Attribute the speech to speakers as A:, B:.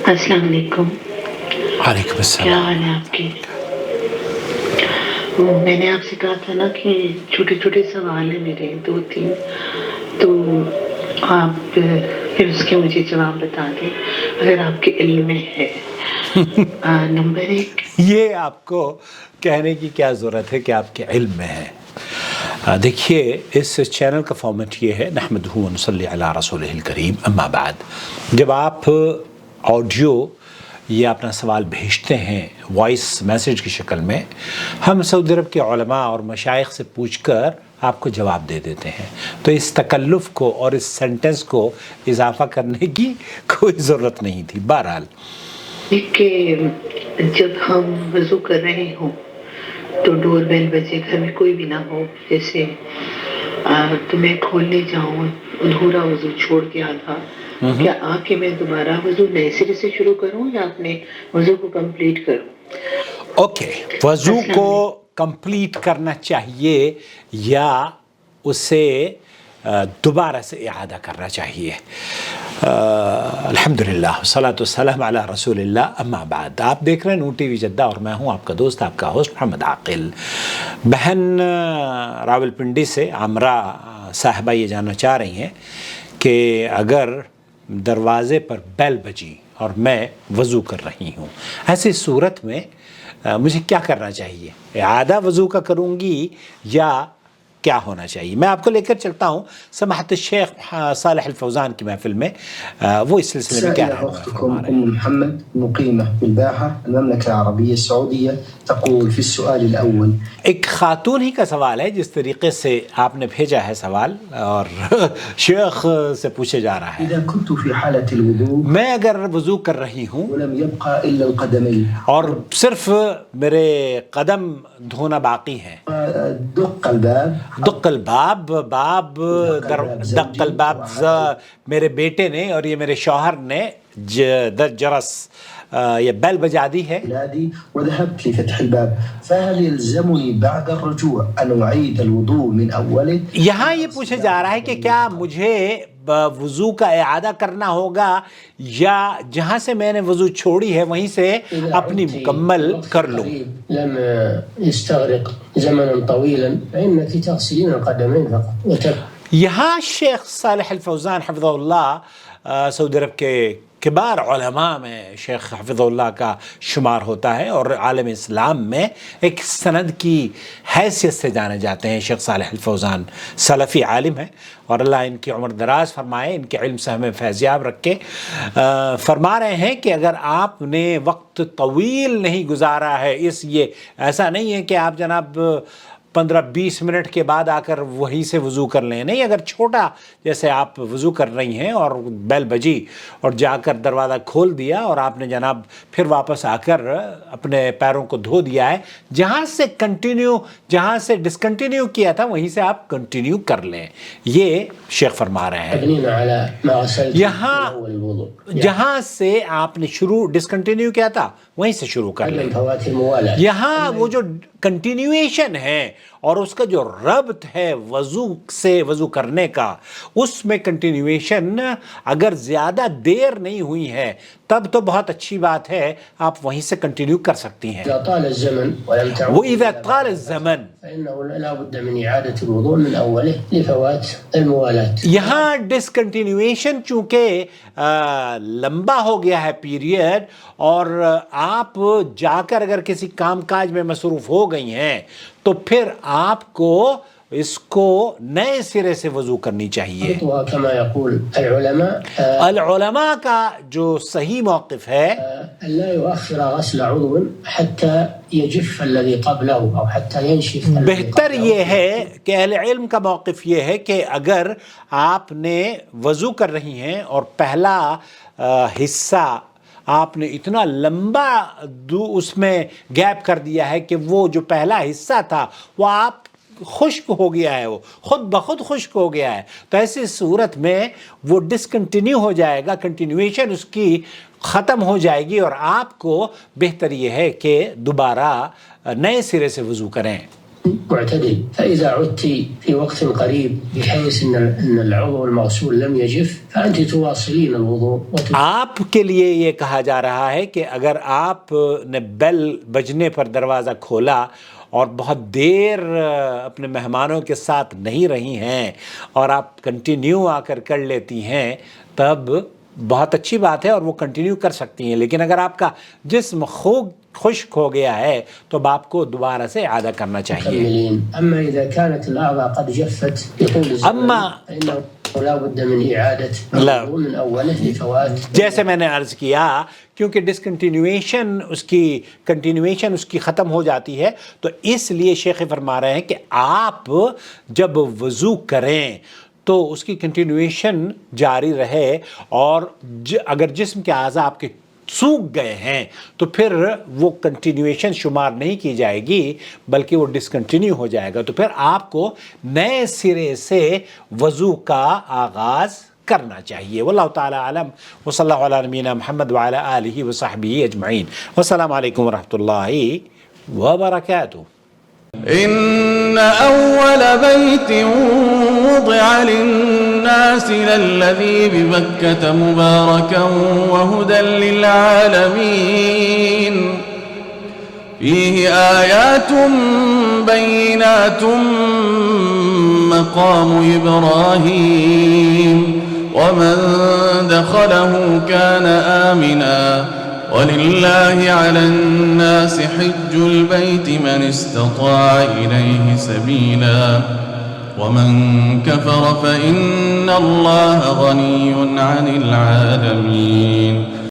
A: السلام علیکم.
B: وعلیکم
A: کیا
B: السلام.
A: حال ہے آپ کے؟ میں نے آپ سے کہا تھا نا کہ چھوٹے چھوٹے سوال ہیں میرے 2-3، تو آپ پھر اس کے مجھے جواب بتا دیں اگر آپ کے علم میں ہے. نمبر 1.
B: یہ آپ کو کہنے کی کیا ضرورت ہے کہ آپ کے علم میں ہے؟ دیکھیے، اس چینل کا فارمیٹ یہ ہے، نحمدہ و نصلی علی رسولہ الکریم، اما بعد. جب آپ آڈیو یا اپنا سوال بھیجتے ہیں وائس میسیج کی شکل میں، ہم سعودی عرب کے علماء اور مشائخ سے پوچھ کر آپ کو جواب دے دیتے ہیں. تو اس تکلف کو اور اس سینٹنس کو اضافہ کرنے کی کوئی ضرورت نہیں تھی. بہرحال
A: کہ جب ہم وضو کر رہے ہوں تو ڈور بیل بجے، گھر میں کوئی بھی نہ ہو، جیسے تو میں کھولنے جاؤں، ادھورا وضو چھوڑ کے آدھا، کیا آ کے میں دوبارہ وضو نئے سرے سے شروع کروں یا اپنے وضو کو کمپلیٹ کروں؟
B: اوکے، وضو
A: السلام
B: کو
A: علیکم.
B: کمپلیٹ کرنا چاہیے یا اسے دوبارہ سے اعادہ کرنا چاہیے؟ الحمدللہ والصلاۃ والسلام علی رسول اللہ، اما بعد. آپ دیکھ رہے ہیں نور ٹی وی جدہ اور میں ہوں آپ کا دوست، آپ کا ہوسٹ محمد عاقل. بہن راول پنڈی سے عامرہ صاحبہ یہ جاننا چاہ رہی ہیں کہ اگر دروازے پر بیل بجی اور میں وضو کر رہی ہوں، ایسی صورت میں مجھے کیا کرنا چاہیے؟ اعادہ وضو کا کروں گی یا کیا ہونا چاہیے؟ میں آپ کو لے کر چلتا ہوں سماحت الشیخ صالح الفوزان کی محفل میں. وہ اس سلسلے میں کیا رہنمائی
C: أختكم
B: فرما رہے ہیں؟
C: محمد مقيمة بالباحة المملكة العربية السعودية تقول في السؤال الأول.
B: ایک خاتون ہی کا سوال ہے جس طریقے سے آپ نے بھیجا ہے سوال، اور شیخ سے پوچھے جا رہا ہے.
C: إذا كنت في حالة الوضوء
B: میں اگر وضو کر رہی ہوں
C: ولم يبقى إلا القدمين
B: اور صرف میرے قدم دھونا باقی ہیں،
C: دق الباب
B: دق الباب، باب دق الباب میرے بیٹے نے اور یہ میرے شوہر نے جرس یا بیل بجا دی ہے،
C: بلادي وذهبت لفتح الباب، فهل يلزمني بعد الرجوع أن أعيد الوضوء من أوله؟
B: یہاں یہ پوچھا جا رہا ہے کہ کیا مجھے وضو کا اعادہ کرنا ہوگا یا جہاں سے میں نے وضو چھوڑی ہے وہیں سے اپنی مکمل کر لوں؟
D: لم يستغرق زمنا طويلا فإنك تغسلين القدمين فقط.
B: یہاں شیخ صالح الفوزان حفظہ اللہ سعودی عرب کے کبار علماء میں شیخ حفظہ اللہ کا شمار ہوتا ہے اور عالم اسلام میں ایک سند کی حیثیت سے جانے جاتے ہیں. شیخ صالح الفوزان سلفی عالم ہیں اور اللہ ان کی عمر دراز فرمائے، ان کے علم سے ہمیں فیضیاب رکھے. فرما رہے ہیں کہ اگر آپ نے وقت طویل نہیں گزارا ہے، یہ ایسا نہیں ہے کہ آپ جناب 15-20 منٹ کے بعد آ کر وہیں سے وضو کر لیں، نہیں، اگر چھوٹا جیسے آپ وضو کر رہی ہیں اور بیل بجی اور جا کر دروازہ کھول دیا اور آپ نے جناب پھر واپس آ کر اپنے پیروں کو دھو دیا ہے، جہاں سے ڈسکنٹینیو کیا تھا وہیں سے آپ کنٹینیو کر لیں. یہ شیخ فرما رہے ہیں
D: تبنين على ما غسلت من
B: یہاں
D: أول الوضوء.
B: جہاں سے آپ نے ڈسکنٹینیو کیا تھا وہیں سے شروع کر لیں.
D: عدم فوات الموالاة.
B: یہاں وہ جو کنٹینیویشن ہے اور اس کا جو ربط ہے وضو کرنے کا، اس میں کنٹینیویشن اگر زیادہ دیر نہیں ہوئی ہے تب تو بہت اچھی بات ہے، آپ وہیں سے کنٹینیو کر سکتی ہیں.
D: إذا طال الزمن ولم تعود
B: وَإِذَا طَالَ الزَّمَنُ،
D: فإنه لا بد من إعادة الوضوء من أوله لفوات الموالاة.
B: یہاں ڈسکنٹینیویشن چونکہ لمبا ہو گیا ہے پیریڈ اور آپ جا کر اگر کسی کام کاج میں مصروف ہو گئی ہیں تو پھر آپ کو اس کو نئے سرے سے وضو کرنی چاہیے.
D: كما يقول العلماء
B: العلماء کا جو صحیح موقف ہے
D: لا يؤخر غسل عضو حتى يجف الذي قبله أو حتى ينشف.
B: بہتر یہ ہے کہ اہل علم کا موقف یہ ہے کہ اگر آپ نے وضو کر رہی ہیں اور پہلا حصہ آپ نے اتنا لمبا اس میں گیپ کر دیا ہے کہ وہ جو پہلا حصہ تھا وہ آپ خشک ہو گیا ہے، وہ خود بخود خشک ہو گیا ہے، تو ایسی صورت میں وہ ڈسکنٹینیو ہو جائے گا، کنٹینیویشن اس کی ختم ہو جائے گی اور آپ کو بہتر یہ ہے کہ دوبارہ نئے سرے سے وضو کریں.
D: معتدل. فإذا عدت في وقت قريب بحيث أن العضو المغسول لم يجف فأنت تواصلين الوضوء.
B: آپ کے لیے یہ کہا جا رہا ہے کہ اگر آپ نے بیل بجنے پر دروازہ کھولا اور بہت دیر اپنے مہمانوں کے ساتھ نہیں رہی ہیں اور آپ کنٹینیو آ کر لیتی ہیں تب بہت اچھی بات ہے اور وہ کنٹینیو کر سکتی ہیں، لیکن اگر آپ کا جسم خشک ہو گیا ہے تو اب آپ کو دوبارہ سے اعادہ کرنا چاہیے.
D: اما اذا كانت الاعضاء قد جفت بطول الزمن فانه لا بد من اعاده الوضوء من اوله لفوات.
B: جیسے میں نے عرض کیا کیونکہ ڈسکنٹینویشن اس کی ختم ہو جاتی ہے، تو اس لیے شیخ فرما رہے ہیں کہ آپ جب وضو کریں تو اس کی کنٹینویشن جاری رہے، اور اگر جسم کے اعضاء آپ کے سوکھ گئے ہیں تو پھر وہ کنٹینویشن شمار نہیں کی جائے گی بلکہ وہ ڈسکنٹینیو ہو جائے گا، تو پھر آپ کو نئے سرے سے وضو کا آغاز کرنا چاہیے. واللہ تعالی عالم، وصلی اللہ علی نبینا محمد وعلی آلہ وصحبہ اجمعین. والسلام علیکم ورحمۃ اللہ وبرکاتہ.
E: إن أول بيت وضع للناس للذي ببكة مباركا وهدى للعالمين فيه آيات بينات مقام إبراهيم ومن دخله كان آمنا ولله على الناس حج البيت من استطاع إليه سبيلا ومن كفر فإن الله غني عن العالمين.